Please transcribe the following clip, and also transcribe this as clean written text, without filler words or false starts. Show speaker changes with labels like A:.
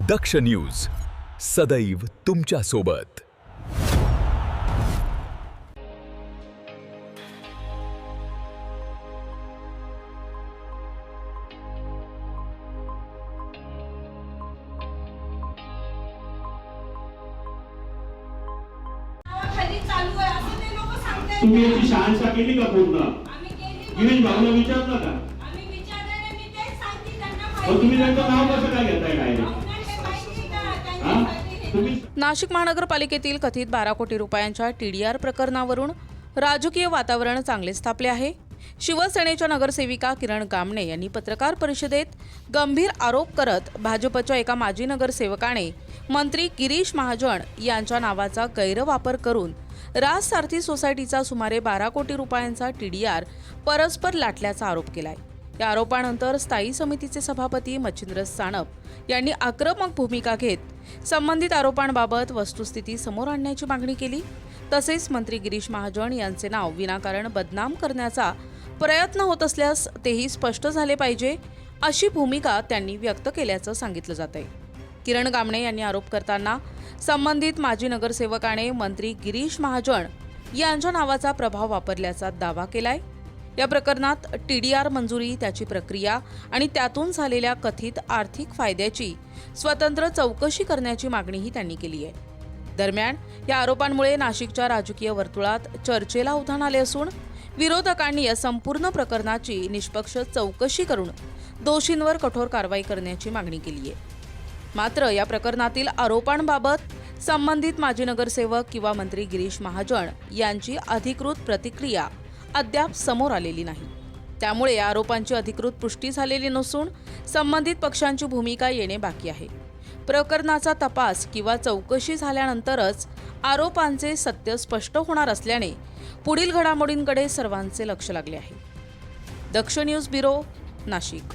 A: दक्ष news सदैव तुमच्या सोबत।
B: तुम्ही याची शहानिशा केली का पूर्ण? गिरीश भाऊला विचारलं का? तुम्ही त्यांचं नाव कसं काय घेताय डायरेक्ट?
C: नाशिक महानगरपालिकेतील कथित 12 कोटी रुपयांच्या TDR प्रकरणावरून राजकीय वातावरण चांगलेच तापले आहे। शिवसेनेच्या नगरसेविका किरण गामणे यांनी पत्रकार परिषदेत गंभीर आरोप करत भाजपच्या एका माजी नगरसेवकाने मंत्री गिरीश महाजन यांच्या नावाचा गैरवापर करून राज सारथी सोसायटीचा सुमारे 12 कोटी रुपयांचा TDR परस्पर लाटल्याचा आरोप केलाय। या आरोपानंतर स्थायी समितीचे सभापती मच्छिंद्र सानप यांनी आक्रमक भूमिका घेत संबंधित आरोपांबाबत वस्तुस्थिती समोर आणण्याची मागणी केली। तसेच मंत्री गिरीश महाजन यांचे नाव विनाकारण बदनाम करण्याचा प्रयत्न होत असल्यास तेही स्पष्ट झाले पाहिजे, अशी भूमिका त्यांनी व्यक्त केल्याचं सांगितलं जात आहे। किरण गामणे यांनी आरोप करताना संबंधित माजी नगरसेवकाने मंत्री गिरीश महाजन यांच्या नावाचा प्रभाव वापरल्याचा दावा केलाय। या प्रकरणात TDR मंजुरी, त्याची प्रक्रिया आणि त्यातून झालेल्या कथित आर्थिक फायद्याची स्वतंत्र चौकशी करण्याची मागणीही त्यांनी केली आहे। दरम्यान या आरोपांमुळे नाशिकच्या राजकीय वर्तुळात चर्चेला उधाण आले असून विरोधकांनी या संपूर्ण प्रकरणाची निष्पक्ष चौकशी करून दोषींवर कठोर कारवाई करण्याची मागणी केली आहे। मात्र या प्रकरणातील आरोपांबाबत संबंधित माजी नगरसेवक किंवा मंत्री गिरीश महाजन यांची अधिकृत प्रतिक्रिया अद्याप समोर आलेली नाही। त्यामुळे या आरोपांची अधिकृत पुष्टी झालेली नसून संबंधित पक्षांची भूमिका येणे बाकी आहे। प्रकरणाचा तपास किंवा चौकशी झाल्यानंतरच आरोपांचे सत्य स्पष्ट होणार असल्याने पुढील घडामोडींकडे सर्वांचे लक्ष लागले आहे। दक्ष न्यूज ब्युरो, नाशिक।